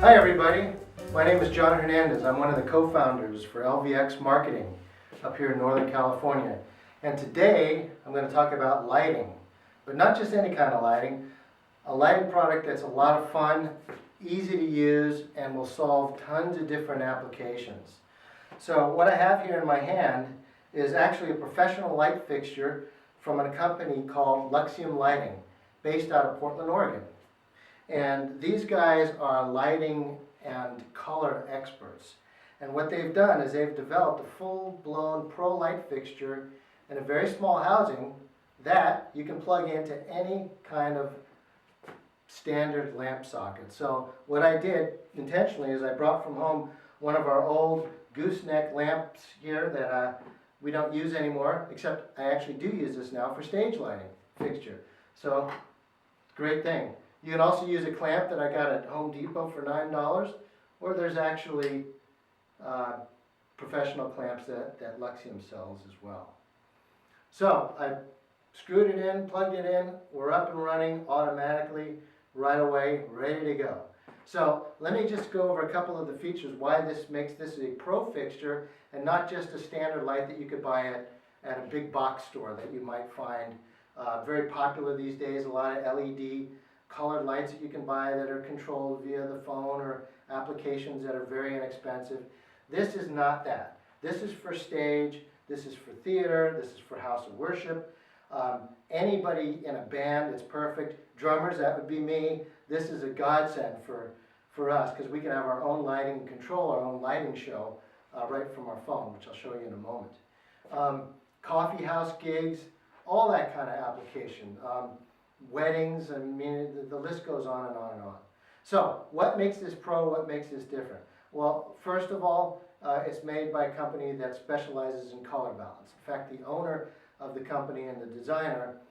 Hi everybody, my name is John Hernandez. I'm one of the co-founders for LVX Marketing up here in Northern California. And today I'm going to talk about lighting, but not just any kind of lighting, a lighting product that's a lot of fun, easy to use, and will solve tons of different applications. So what I have here in my hand is actually a professional light fixture from a company called Luxium Lighting, based out of Portland, Oregon. And these guys are lighting and color experts. And what they've done is they've developed a full-blown pro light fixture in a very small housing that you can plug into any kind of standard lamp socket. So what I did intentionally is I brought from home one of our old gooseneck lamps here that we don't use anymore, except I actually do use this now for stage lighting fixture. So, great thing. You can also use a clamp that I got at Home Depot for $9, or there's actually professional clamps that Luxium sells as well. So I screwed it in, plugged it in, we're up and running automatically right away, ready to go. So let me just go over a couple of the features, why this makes this a pro fixture and not just a standard light that you could buy at a big box store that you might find very popular these days. A lot of LED colored lights that you can buy that are controlled via the phone or applications that are very inexpensive. This is not that. This is for stage, this is for theater, this is for house of worship. Anybody in a band, it's perfect. Drummers, that would be me. This is a godsend for us because we can have our own lighting and control our own lighting show right from our phone, which I'll show you in a moment. Coffee house gigs, all that kind of application. Weddings, I mean, the list goes on and on and on. So, what makes this pro, what makes this different? Well, first of all, it's made by a company that specializes in color balance. In fact, the owner of the company and the designer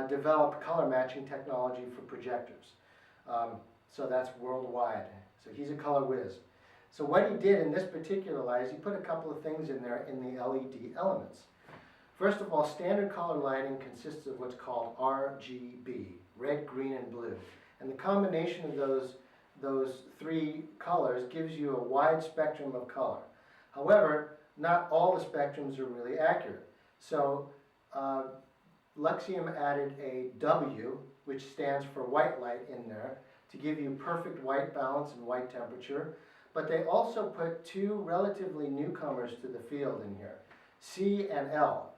developed color matching technology for projectors. So that's worldwide. So he's a color whiz. So what he did in this particular light is he put a couple of things in there in the LED elements. First of all, standard color lighting consists of what's called RGB, red, green, and blue. And the combination of those three colors gives you a wide spectrum of color. However, not all the spectrums are really accurate. So Luxium added a W, which stands for white light, in there to give you perfect white balance and white temperature. But they also put two relatively newcomers to the field in here, C and L.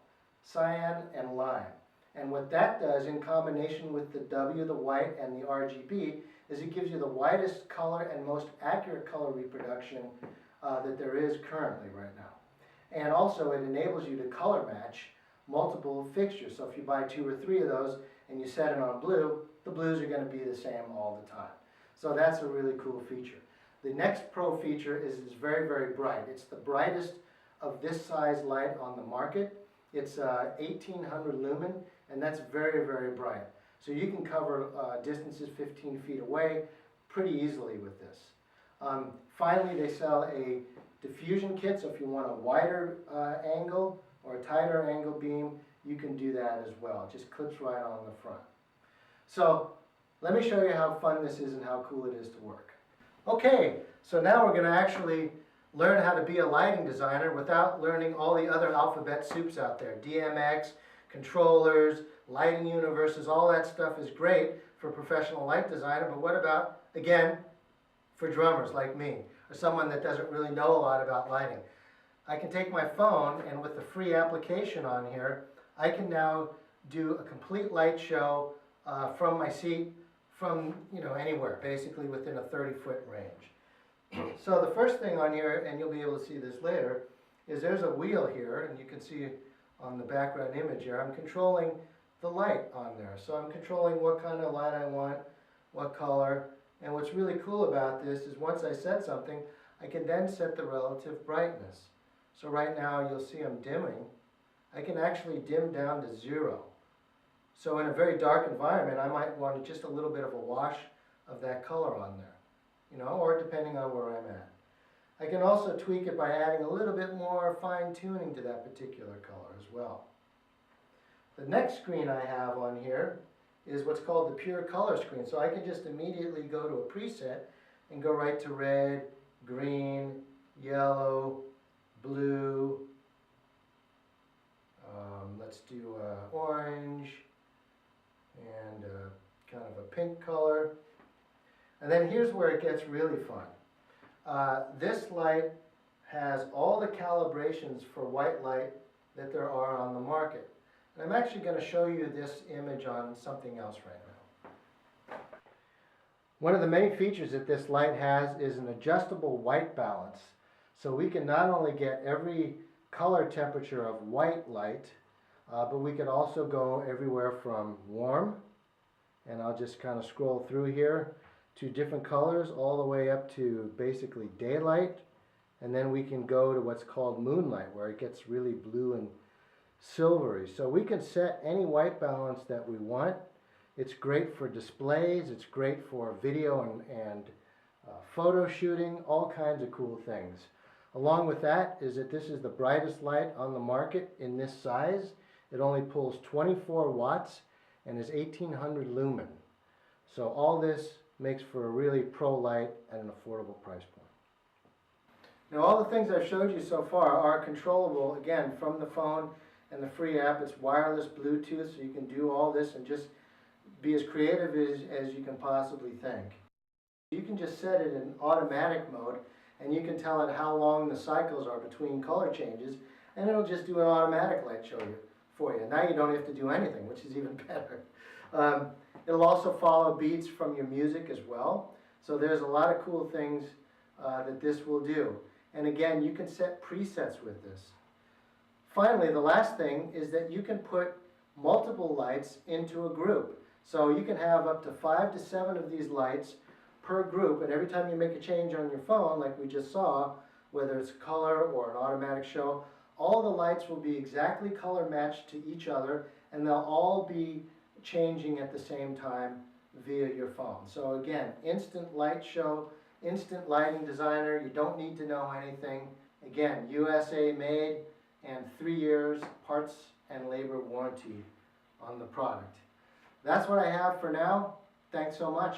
Cyan and lime. And what that does in combination with the W, the white, and the RGB is it gives you the widest color and most accurate color reproduction that there is currently right now. And also it enables you to color match multiple fixtures. So if you buy 2 or 3 of those and you set it on blue, the blues are going to be the same all the time. So that's a really cool feature. The next pro feature is it's very, very bright. It's the brightest of this size light on the market. It's 1800 lumen, and that's very, very bright. So you can cover distances 15 feet away pretty easily with this. Finally, they sell a diffusion kit, so if you want a wider angle or a tighter angle beam, you can do that as well. It just clips right on the front. So let me show you how fun this is and how cool it is to work. Okay, so now we're going to actually learn how to be a lighting designer without learning all the other alphabet soups out there. DMX, controllers, lighting universes, all that stuff is great for a professional light designer, but what about, again, for drummers like me, or someone that doesn't really know a lot about lighting? I can take my phone, and with the free application on here, I can now do a complete light show from my seat, from anywhere, basically within a 30-foot range. So the first thing on here, and you'll be able to see this later, is there's a wheel here, and you can see on the background image here, I'm controlling the light on there. So I'm controlling what kind of light I want, what color, and what's really cool about this is once I set something, I can then set the relative brightness. So right now you'll see I'm dimming. I can actually dim down to 0. So in a very dark environment, I might want just a little bit of a wash of that color on there. Or depending on where I'm at. I can also tweak it by adding a little bit more fine tuning to that particular color as well. The next screen I have on here is what's called the pure color screen. So I can just immediately go to a preset and go right to red, green, yellow, blue. Let's do orange and kind of a pink color. And then here's where it gets really fun. This light has all the calibrations for white light that there are on the market. And I'm actually going to show you this image on something else right now. One of the main features that this light has is an adjustable white balance. So we can not only get every color temperature of white light, but we can also go everywhere from warm, and I'll just kind of scroll through here, to different colors all the way up to basically daylight, and then we can go to what's called moonlight, where it gets really blue and silvery. So we can set any white balance that we want. It's great for displays, it's great for video and photo shooting, all kinds of cool things. Along with that is that this is the brightest light on the market in this size. It only pulls 24 watts and is 1800 lumen. So all this makes for a really pro light at an affordable price point. Now all the things I've showed you so far are controllable, again, from the phone and the free app. It's wireless Bluetooth, so you can do all this and just be as creative as you can possibly think. You can just set it in automatic mode, and you can tell it how long the cycles are between color changes, and it'll just do an automatic light show for you. Now you don't have to do anything, which is even better. It'll also follow beats from your music as well. So there's a lot of cool things that this will do. And again, you can set presets with this. Finally, the last thing is that you can put multiple lights into a group. So you can have up to 5 to 7 of these lights per group, and every time you make a change on your phone, like we just saw, whether it's color or an automatic show, all the lights will be exactly color matched to each other, and they'll all be changing at the same time via your phone. So again, instant light show, instant lighting designer. You don't need to know anything. Again, USA made, and 3 years parts and labor warranty on the product. That's what I have for now. Thanks so much.